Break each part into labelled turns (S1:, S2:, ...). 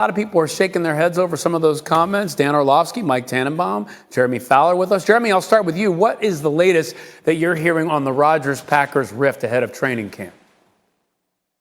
S1: A lot of people are shaking their heads over some of those comments. Dan Orlovsky, Mike Tannenbaum, Jeremy Fowler with us. Jeremy, I'll start with you. What is the latest that you're hearing on the Rodgers-Packers rift ahead of training camp?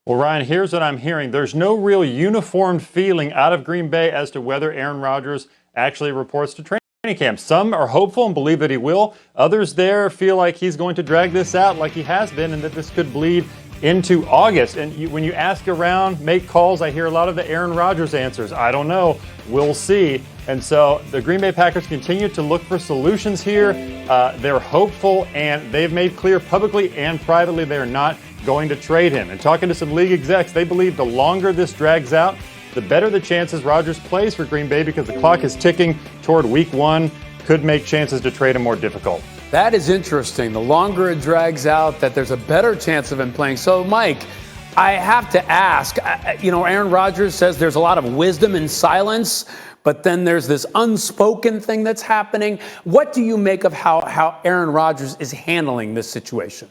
S2: Well, Ryan, here's what I'm hearing. There's no real uniformed feeling out of Green Bay as to whether Aaron Rodgers actually reports to training camp. Some are hopeful and believe that he will. Others there feel like he's going to drag this out like he has been and that this could bleed into August. And when you ask around, make calls, I hear a lot of the Aaron Rodgers answers. I don't know. We'll see. And so the Green Bay Packers continue to look for solutions here. They're hopeful, and they've made clear publicly and privately they're not going to trade him. And talking to some league execs, they believe the longer this drags out, the better the chances Rodgers plays for Green Bay because the clock is ticking toward week 1, could make chances to trade him more difficult.
S1: That is interesting. The longer it drags out, that there's a better chance of him playing. So, Mike, I have to ask, Aaron Rodgers says there's a lot of wisdom in silence, but then there's this unspoken thing that's happening. What do you make of how Aaron Rodgers is handling this situation?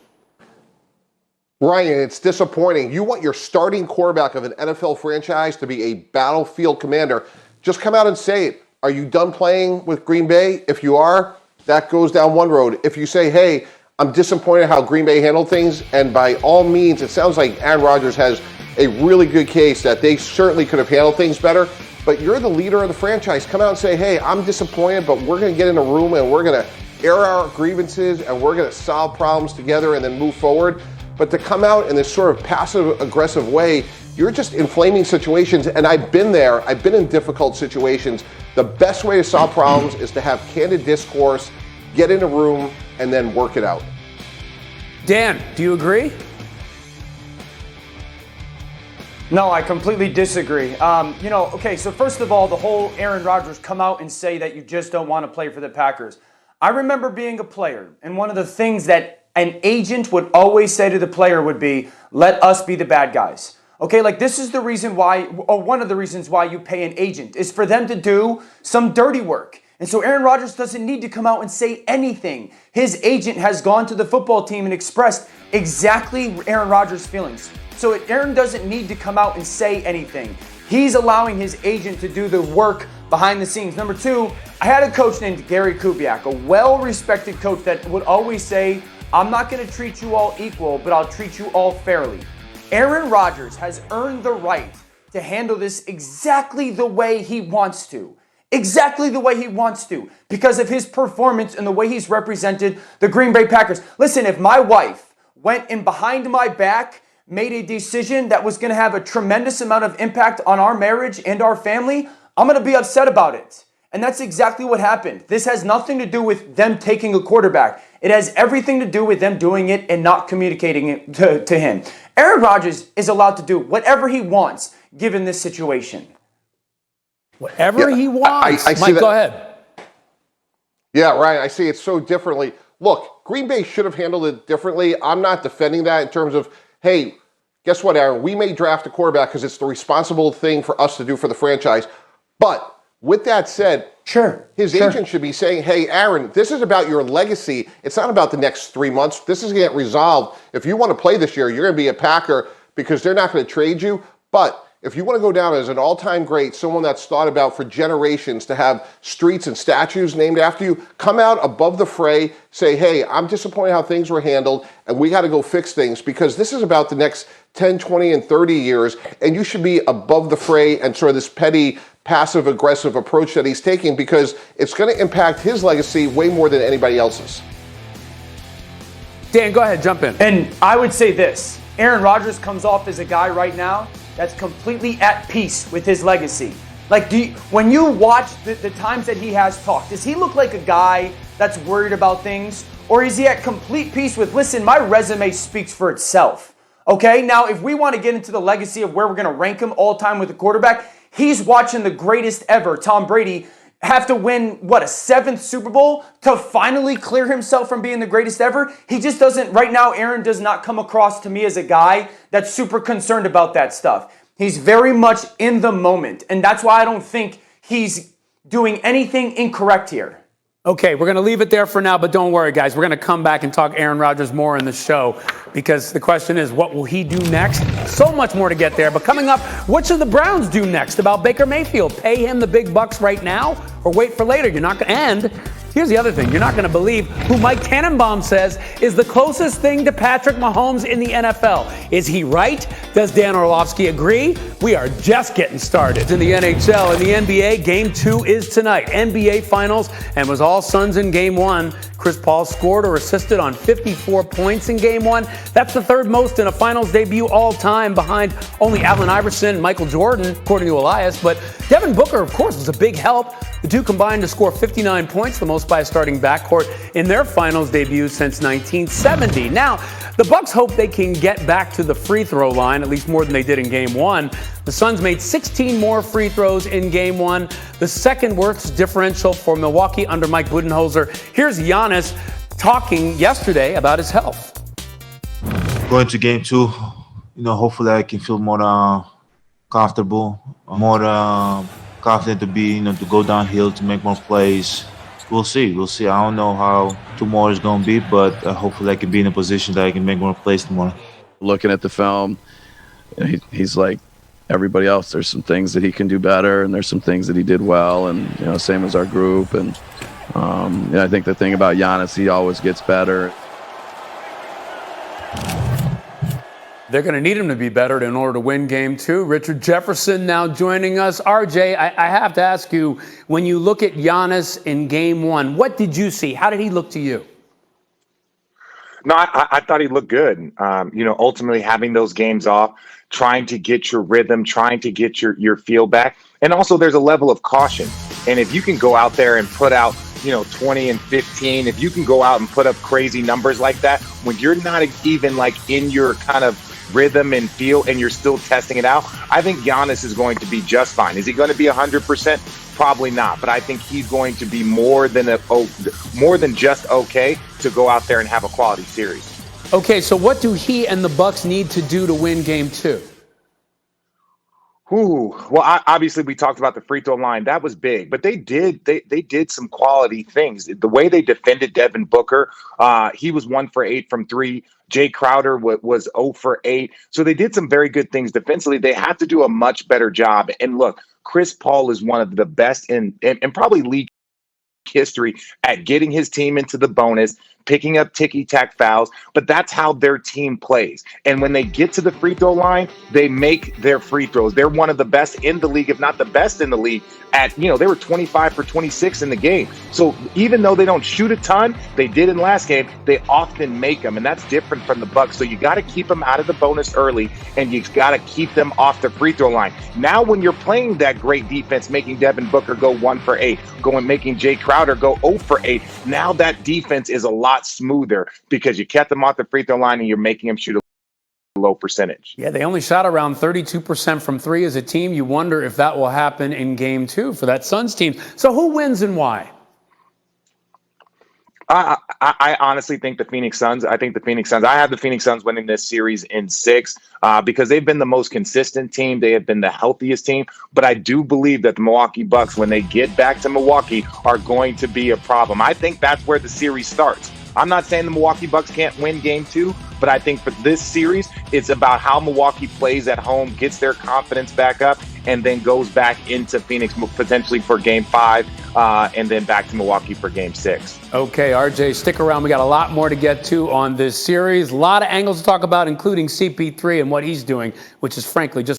S3: Ryan, it's disappointing. You want your starting quarterback of an NFL franchise to be a battlefield commander. Just come out and say it. Are you done playing with Green Bay? If you are, that goes down one road. If you say, hey, I'm disappointed how Green Bay handled things, and by all means, it sounds like Aaron Rodgers has a really good case that they certainly could have handled things better, but you're the leader of the franchise. Come out and say, hey, I'm disappointed, but we're going to get in a room and we're going to air our grievances and we're going to solve problems together and then move forward. But to come out in this sort of passive-aggressive way, you're just inflaming situations, and I've been there. I've been in difficult situations. The best way to solve problems is to have candid discourse, get in a room, and then work it out.
S1: Dan, do you agree?
S4: No, I completely disagree. So first of all, the whole Aaron Rodgers come out and say that you just don't want to play for the Packers. I remember being a player, and one of the things that an agent would always say to the player would be, let us be the bad guys. Okay, like this is the reason why, or one of the reasons why you pay an agent, is for them to do some dirty work. And so Aaron Rodgers doesn't need to come out and say anything. His agent has gone to the football team and expressed exactly Aaron Rodgers' feelings. So Aaron doesn't need to come out and say anything. He's allowing his agent to do the work behind the scenes. Number 2, I had a coach named Gary Kubiak, a well-respected coach that would always say, I'm not going to treat you all equal, but I'll treat you all fairly. Aaron Rodgers has earned the right to handle this exactly the way he wants to. Exactly the way he wants to, because of his performance and the way he's represented the Green Bay Packers. Listen, if my wife went in behind my back, made a decision that was going to have a tremendous amount of impact on our marriage and our family, I'm going to be upset about it. And that's exactly what happened. This has nothing to do with them taking a quarterback. It has everything to do with them doing it and not communicating it to him. Aaron Rodgers is allowed to do whatever he wants given this situation.
S1: Whatever he wants. Mike, go ahead.
S3: Yeah, Ryan, I see it so differently. Look, Green Bay should have handled it differently. I'm not defending that in terms of, hey, guess what, Aaron? We may draft a quarterback because it's the responsible thing for us to do for the franchise. But with that said, his agent should be saying, hey, Aaron, this is about your legacy. It's not about the next 3 months. This is going to get resolved. If you want to play this year, you're going to be a Packer because they're not going to trade you. But if you want to go down as an all-time great, someone that's thought about for generations to have streets and statues named after you, come out above the fray, say, hey, I'm disappointed how things were handled, and we got to go fix things because this is about the next 10, 20, and 30 years, and you should be above the fray and sort of this petty, passive-aggressive approach that he's taking because it's going to impact his legacy way more than anybody else's.
S1: Dan, go ahead, jump in.
S4: And I would say this. Aaron Rodgers comes off as a guy right now that's completely at peace with his legacy. Like, when you watch the times that he has talked, does he look like a guy that's worried about things? Or is he at complete peace with, listen, my resume speaks for itself. Okay, now if we want to get into the legacy of where we're going to rank him all time with the quarterback, he's watching the greatest ever, Tom Brady, have to win, a 7th Super Bowl to finally clear himself from being the greatest ever? He just doesn't, right now, Aaron does not come across to me as a guy that's super concerned about that stuff. He's very much in the moment, and that's why I don't think he's doing anything incorrect here.
S1: Okay, we're going to leave it there for now, but don't worry, guys. We're going to come back and talk Aaron Rodgers more in the show because the question is, what will he do next? So much more to get there. But coming up, what should the Browns do next about Baker Mayfield? Pay him the big bucks right now or wait for later? You're not going to end. Here's the other thing. You're not going to believe who Mike Tannenbaum says is the closest thing to Patrick Mahomes in the NFL. Is he right? Does Dan Orlovsky agree? We are just getting started. In the NHL and the NBA, Game 2 is tonight. NBA Finals, and was all Suns in Game 1. Chris Paul scored or assisted on 54 points in Game 1. That's the third most in a Finals debut all time, behind only Allen Iverson and Michael Jordan, according to Elias. But Devin Booker, of course, was a big help. The two combined to score 59 points, the most by a starting backcourt in their Finals debut since 1970. Now, the Bucks hope they can get back to the free throw line, at least more than they did in Game 1. The Suns made 16 more free throws in Game 1, the second worst differential for Milwaukee under Mike Budenholzer. Here's Giannis talking yesterday about his health.
S5: Going to Game 2, hopefully I can feel more comfortable, more confident to be, to go downhill, to make more plays. We'll see. I don't know how tomorrow is going to be, but hopefully I can be in a position that I can make more plays tomorrow.
S6: Looking at the film, he's like everybody else. There's some things that he can do better, and there's some things that he did well, and same as our group. And I think the thing about Giannis, he always gets better.
S1: They're going to need him to be better in order to win Game 2. Richard Jefferson now joining us. RJ, I have to ask you, when you look at Giannis in Game 1, what did you see? How did he look to you?
S7: No, I thought he looked good. Ultimately having those games off, trying to get your rhythm, trying to get your feel back. And also there's a level of caution. And if you can go out there and put out 20 and 15, if you can go out and put up crazy numbers like that, when you're not even like in your kind of rhythm and feel and you're still testing it out, I think Giannis is going to be just fine. Is he going to be 100%? Probably not, but I think he's going to be more than just okay to go out there and have a quality series.
S1: Okay, so what do he and the Bucks need to do to win Game 2?
S7: Well, obviously we talked about the free throw line. That was big, but they did some quality things. The way they defended Devin Booker, he was 1 for 8 from 3. Jay Crowder was 0 for 8. So they did some very good things defensively. They have to do a much better job. And look, Chris Paul is one of the best in probably league history at getting his team into the bonus, picking up ticky-tack fouls, but that's how their team plays. And when they get to the free throw line, they make their free throws. They're one of the best in the league, if not the best in the league at, they were 25 for 26 in the game. So even though they don't shoot a ton, they did in last game, they often make them, and that's different from the Bucks. So you got to keep them out of the bonus early, and you got to keep them off the free throw line. Now when you're playing that great defense, making Devin Booker go 1 for 8, making Jay Crowder go 0 for 8, now that defense is a lot smoother because you kept them off the free throw line and you're making them shoot a low percentage.
S1: Yeah, they only shot around 32% from 3 as a team. You wonder if that will happen in Game 2 for that Suns team. So who wins and why?
S7: I honestly think the Phoenix Suns. I have the Phoenix Suns winning this series in 6 because they've been the most consistent team. They have been the healthiest team. But I do believe that the Milwaukee Bucks, when they get back to Milwaukee, are going to be a problem. I think that's where the series starts. I'm not saying the Milwaukee Bucks can't win Game 2, but I think for this series, it's about how Milwaukee plays at home, gets their confidence back up, and then goes back into Phoenix potentially for Game 5, and then back to Milwaukee for Game 6.
S1: Okay, RJ, stick around. We got a lot more to get to on this series. A lot of angles to talk about, including CP3 and what he's doing, which is frankly just